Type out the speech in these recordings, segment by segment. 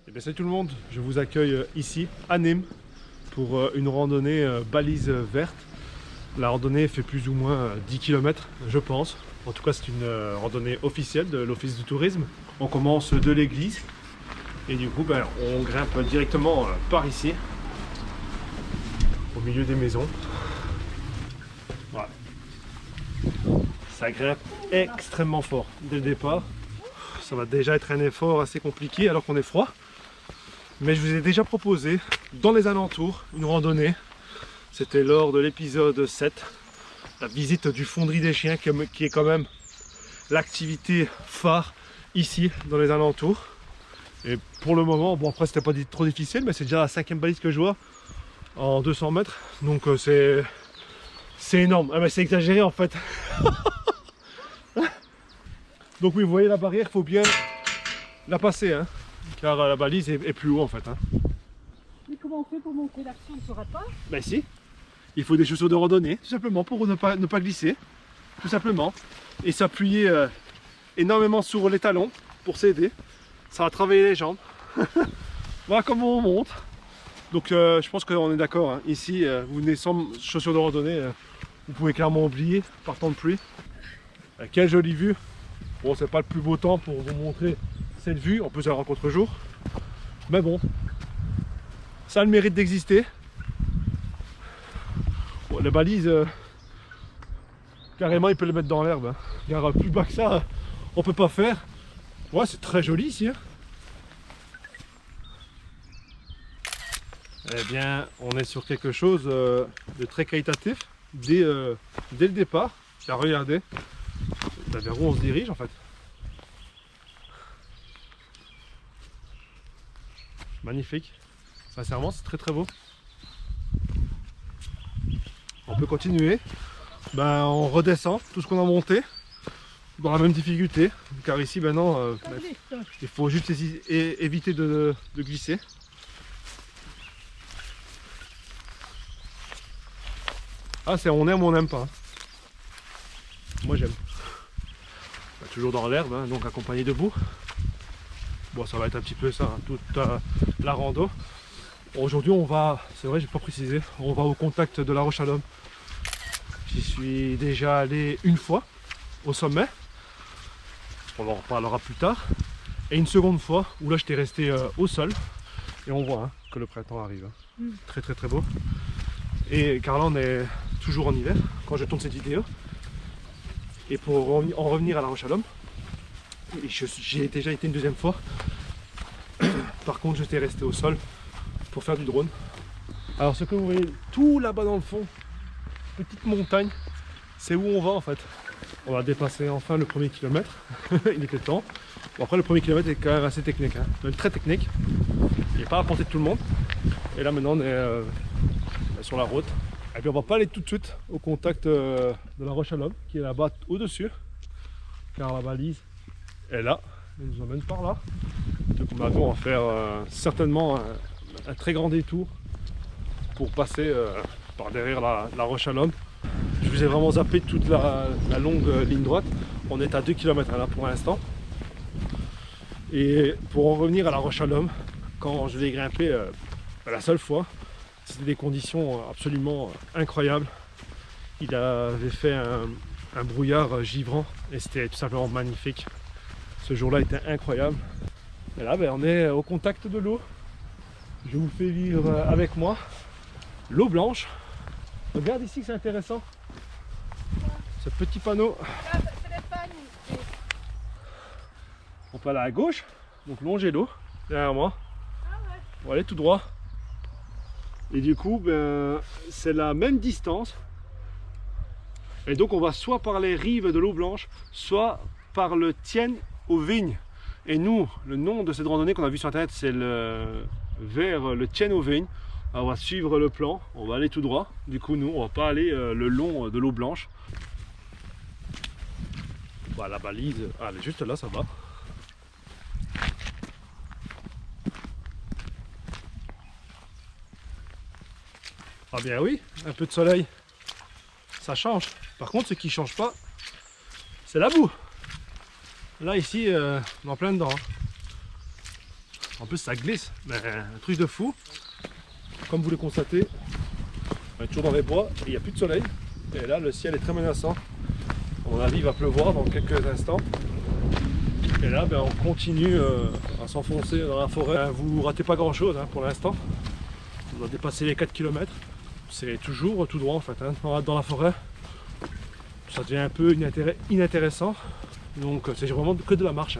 Eh bien, salut tout le monde, je vous accueille ici à Nîmes pour une randonnée balise verte. La randonnée fait plus ou moins 10 km je pense. En tout cas c'est une randonnée officielle de l'office du tourisme. On commence de l'église et du coup on grimpe directement par ici, au milieu des maisons. Voilà. Ça grimpe extrêmement fort dès le départ. Ça va déjà être un effort assez compliqué alors qu'on est froid. Mais je vous ai déjà proposé dans les alentours une randonnée. C'était lors de l'épisode 7, la visite du Fonderie des Chiens qui est quand même l'activité phare ici dans les alentours. Et pour le moment, bon après c'était pas trop difficile, mais c'est déjà la 5e balise que je vois en 200 mètres. Donc c'est énorme, ah, mais c'est exagéré en fait. Donc oui, vous voyez la barrière, il faut bien la passer, hein, car la balise est plus haut en fait. Hein. Mais comment on fait pour monter là-dessus? On ne saura pas. Ben si, il faut des chaussures de randonnée, tout simplement, pour ne pas glisser, tout simplement. Et s'appuyer énormément sur les talons pour s'aider. Ça va travailler les jambes. Voilà comment on monte. Donc je pense qu'on est d'accord, hein. Ici, vous venez sans chaussures de randonnée, vous pouvez clairement oublier, par temps de pluie. Quelle jolie vue. Bon, c'est pas le plus beau temps pour vous montrer cette vue, en plus elle rencontre jour. Mais bon, ça a le mérite d'exister. Bon, les balises, carrément il peut les mettre dans l'herbe. Hein. Car plus bas que ça, on peut pas faire. Ouais, c'est très joli ici. Hein. Eh bien, on est sur quelque chose de très qualitatif dès le départ. Car regardez, vers où on se dirige en fait. Magnifique. Sincèrement, c'est très beau. On peut continuer. On redescend tout ce qu'on a monté dans la même difficulté. Car ici, maintenant, il faut juste éviter de glisser. Ah, c'est on aime ou on n'aime pas. Hein. Moi j'aime. Toujours dans l'herbe, hein, donc accompagné debout. Bon, ça va être un petit peu ça, hein, toute la rando. Aujourd'hui on va, c'est vrai j'ai pas précisé, on va au contact de la Roche à l'Homme. J'y suis déjà allé une fois au sommet. On en reparlera plus tard. Et une seconde fois où là j'étais resté au sol. Et on voit hein, que le printemps arrive. Hein. Très beau. Et car là on est toujours en hiver quand je tourne cette vidéo. Et pour en revenir à la Roche à l'Homme, j'ai déjà été une deuxième fois. Par contre j'étais resté au sol pour faire du drone. Alors ce que vous voyez tout là-bas dans le fond, petite montagne, c'est où on va en fait. On va dépasser enfin le premier kilomètre. Il était temps. Bon, après le premier kilomètre est quand même assez technique, hein. Même très technique. Il n'est pas à la portée de tout le monde. Et là maintenant on est sur la route. Et puis on va pas aller tout de suite au contact de la Roche à l'Homme qui est là-bas au-dessus. Car la balise est là. Elle nous emmène par là. Donc on va faire certainement un très grand détour pour passer par derrière la Roche à l'Homme. Je vous ai vraiment zappé toute la longue ligne droite. On est à 2 km là pour l'instant. Et pour en revenir à la Roche à l'Homme, quand je l'ai grimpé la seule fois, c'était des conditions absolument incroyables. Il avait fait un brouillard givrant et c'était tout simplement magnifique. Ce jour-là était incroyable. Et là, on est au contact de l'eau. Je vous fais vivre avec moi l'eau blanche. Regarde ici, c'est intéressant. Ce petit panneau. On peut aller à gauche, donc longer l'eau derrière moi. On va aller tout droit. Et du coup, c'est la même distance. Et donc on va soit par les rives de l'eau blanche, soit par le Tien aux Vignes. Et nous, le nom de cette randonnée qu'on a vu sur internet, c'est vers le Tien aux Vignes. Alors on va suivre le plan, on va aller tout droit. Du coup, nous, on va pas aller le long de l'eau blanche. Bah, la balise, elle est juste là, ça va. Ah bien oui, un peu de soleil, ça change. Par contre, ce qui ne change pas, c'est la boue. Là, ici, on est en plein dedans. Hein. En plus ça glisse, mais un truc de fou. Comme vous le constatez, on est toujours dans les bois et il n'y a plus de soleil. Et là le ciel est très menaçant. À mon avis il va pleuvoir dans quelques instants. Et là on continue à s'enfoncer dans la forêt. Vous ratez pas grand chose pour l'instant. On a dépassé les 4 km. C'est toujours tout droit en fait, dans la forêt. Ça devient un peu inintéressant. Donc c'est vraiment que de la marche.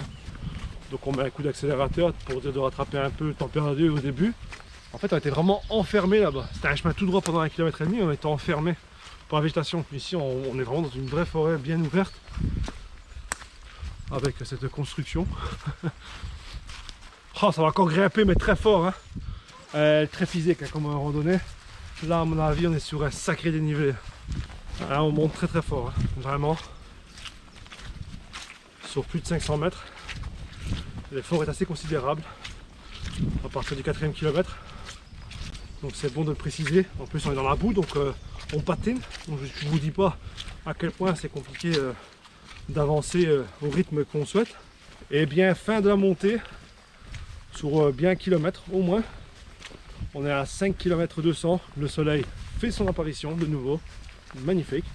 Donc on met un coup d'accélérateur pour dire de rattraper un peu le temps perdu au début. En fait on était vraiment enfermé là-bas. C'était un chemin tout droit pendant 1,5 km, on était enfermé par la végétation. Ici on est vraiment dans une vraie forêt bien ouverte. Avec cette construction. Oh, ça va encore grimper mais très fort. Très physique comme randonnée. Là à mon avis on est sur un sacré dénivelé. Là on monte très fort, vraiment. Sur plus de 500 mètres. L'effort est assez considérable à partir du 4e kilomètre. Donc c'est bon de le préciser. En plus on est dans la boue donc on patine. Donc je ne vous dis pas à quel point c'est compliqué d'avancer au rythme qu'on souhaite. Et bien fin de la montée sur bien 1 km au moins. On est à 5 km 200. Le soleil fait son apparition de nouveau. Magnifique.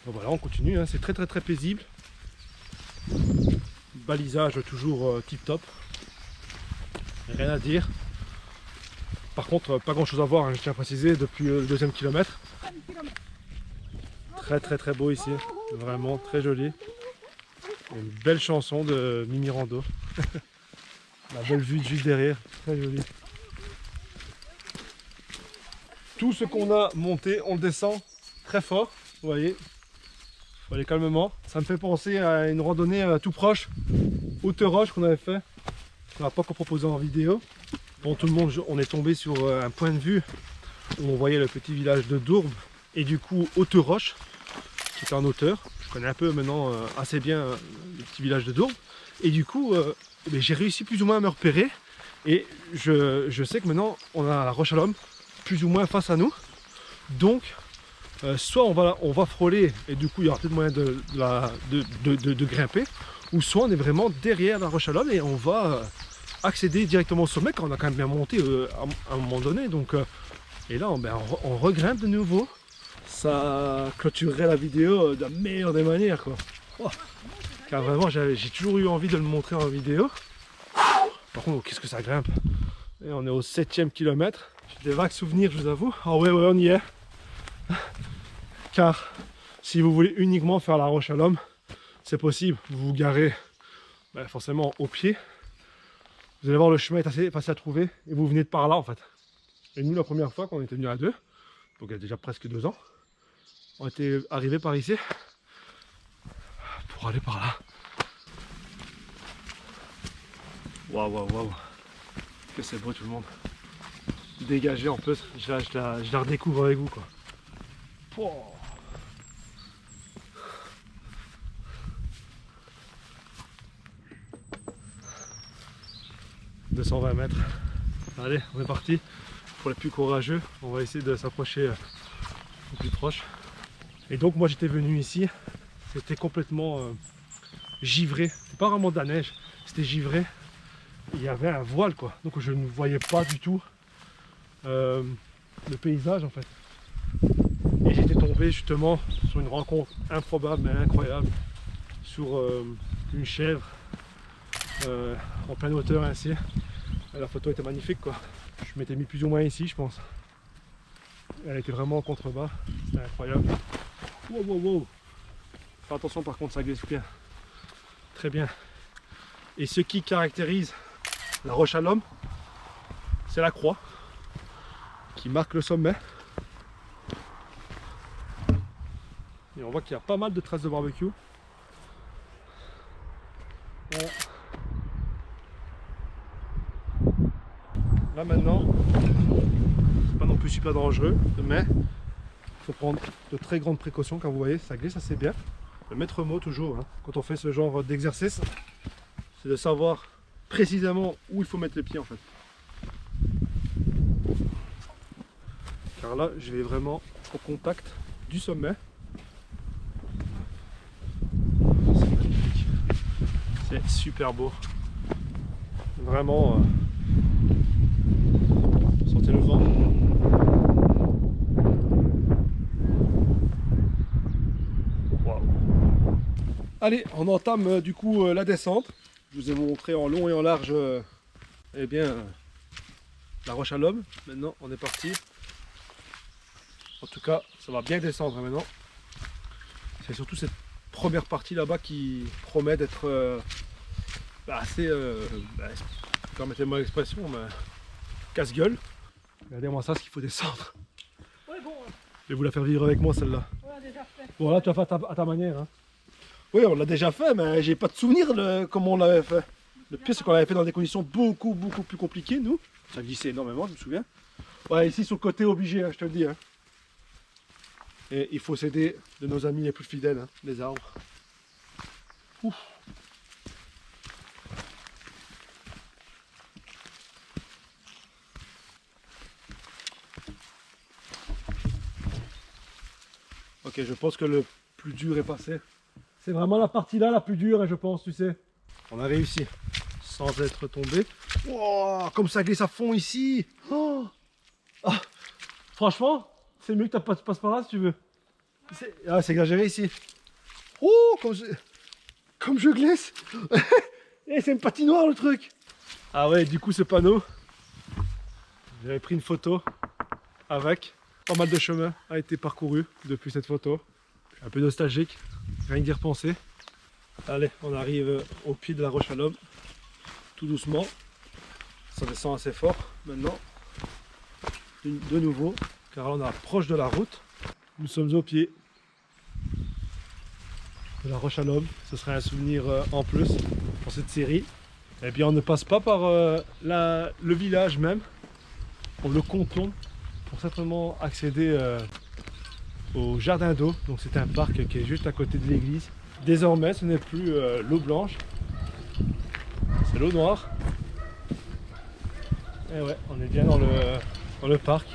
Donc voilà, on continue, c'est très paisible. Balisage toujours tip top. Rien à dire. Par contre, pas grand chose à voir, je tiens à préciser, depuis le 2e kilomètre. Très beau ici. Vraiment très joli. Une belle chanson de Mimi Rando. La belle vue juste derrière. Très jolie. Tout ce qu'on a monté, on le descend très fort, vous voyez. Faut aller calmement. Ça me fait penser à une randonnée tout proche, Haute-Roche qu'on avait fait. On n'a pas encore proposé en vidéo. Bon, tout le monde, on est tombé sur un point de vue où on voyait le petit village de Dourbe et du coup Haute-Roche, qui est en hauteur. Je connais un peu maintenant assez bien le petit village de Dourbe. Et du coup, j'ai réussi plus ou moins à me repérer. Et je sais que maintenant on a la Roche à l'Homme plus ou moins face à nous. Donc soit on va frôler et du coup il y aura peut-être moyen de grimper, ou soit on est vraiment derrière la Roche à l'Homme et on va accéder directement au sommet quand on a quand même bien monté à un moment donné. Donc et là on regrimpe de nouveau. Ça clôturerait la vidéo de la meilleure des manières quoi. Oh, car vraiment j'ai toujours eu envie de le montrer en vidéo. Par contre qu'est-ce que ça grimpe. Et on est au 7e kilomètre. J'ai des vagues souvenirs, je vous avoue. Ah ouais, on y est. Car si vous voulez uniquement faire la Roche à l'Homme, c'est possible. Vous vous garez forcément au pied. Vous allez voir, le chemin est assez facile à trouver. Et vous venez de par là en fait. Et nous, la première fois qu'on était venus à deux, donc il y a déjà presque 2 ans, on était arrivés par ici pour aller par là. Waouh. Que c'est beau tout le monde. Dégagé en plus, je la redécouvre avec vous quoi. Oh. « 220 mètres. Allez, on est parti. Pour les plus courageux, on va essayer de s'approcher au plus proche. Et donc moi j'étais venu ici, c'était complètement givré. C'était pas vraiment de la neige, c'était givré. Il y avait un voile quoi, donc je ne voyais pas du tout le paysage en fait. Et j'étais tombé justement sur une rencontre improbable mais incroyable, sur une chèvre en pleine hauteur ainsi. Et la photo était magnifique quoi. Je m'étais mis plus ou moins ici je pense. Elle était vraiment en contrebas, c'était incroyable. Wow. Fais attention par contre, ça glisse bien. Très bien. Et ce qui caractérise la Roche à l'Homme, c'est la croix qui marque le sommet. Et on voit qu'il y a pas mal de traces de barbecue. Voilà. Là maintenant, c'est pas non plus super dangereux, mais il faut prendre de très grandes précautions. Quand vous voyez, ça glisse assez bien. Le maître mot toujours, quand on fait ce genre d'exercice, c'est de savoir précisément où il faut mettre les pieds en fait. Car là, je vais vraiment au contact du sommet. C'est magnifique. C'est super beau. Vraiment, sentez le vent. Waouh. Allez, on entame du coup la descente. Je vous ai montré en long et en large eh bien, la roche à l'homme. Maintenant, on est parti. En tout cas, ça va bien descendre hein, maintenant. C'est surtout cette première partie là-bas qui promet d'être assez, permettez-moi l'expression, mais casse-gueule. Regardez-moi ça, ce qu'il faut descendre. Ouais, bon, Je vais vous la faire vivre avec moi celle-là. on l'a déjà fait. Bon là, tu vas faire à ta manière. Hein. Oui, on l'a déjà fait, mais j'ai pas de souvenir de comment on l'avait fait. Le pire, c'est qu'on l'avait fait dans des conditions beaucoup plus compliquées, nous. Ça glissait énormément, je me souviens. Ouais, ici, sur le côté obligé, hein, je te le dis. Hein. Et il faut s'aider de nos amis les plus fidèles, hein, les arbres. Ouf. Ok, je pense que le plus dur est passé. C'est vraiment la partie là la plus dure, hein, je pense, tu sais. On a réussi, sans être tombé. Wow, comme ça glisse à fond ici. Oh. Ah. Franchement, c'est mieux que tu passes par là si tu veux. C'est exagéré ici. Oh, comme je glisse. Et c'est une patinoire le truc. Ah ouais, du coup ce panneau, j'avais pris une photo avec. Pas mal de chemin a été parcouru depuis cette photo. Je suis un peu nostalgique, rien que d'y repenser. Allez, on arrive au pied de la roche à l'homme, tout doucement. Ça descend assez fort maintenant. De nouveau, car là on approche de la route. Nous sommes au pied de la roche à l'homme. Ce serait un souvenir en plus pour cette série. Et bien on ne passe pas par le village même. On le contourne pour simplement accéder au jardin d'eau. Donc c'est un parc qui est juste à côté de l'église. Désormais ce n'est plus l'eau blanche, c'est l'eau noire. Et ouais, on est bien dans le parc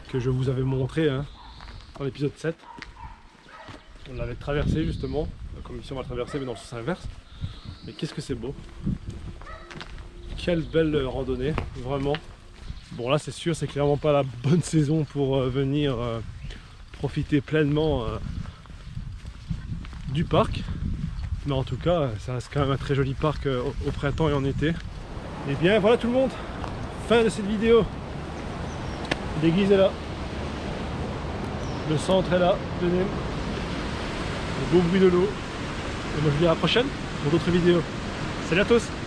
que je vous avais montré hein, dans l'épisode 7. On l'avait traversé justement, la commission va traverser mais dans le sens inverse. Mais qu'est-ce que c'est beau. Quelle belle randonnée, vraiment. Bon là c'est sûr, c'est clairement pas la bonne saison pour venir profiter pleinement du parc. Mais en tout cas, ça reste quand même un très joli parc au printemps et en été. Et bien voilà tout le monde, fin de cette vidéo. L'église est là. Le centre est là, de Nîmes. Le beau bruit de l'eau. Et moi je vous dis à la prochaine pour d'autres vidéos. Salut à tous!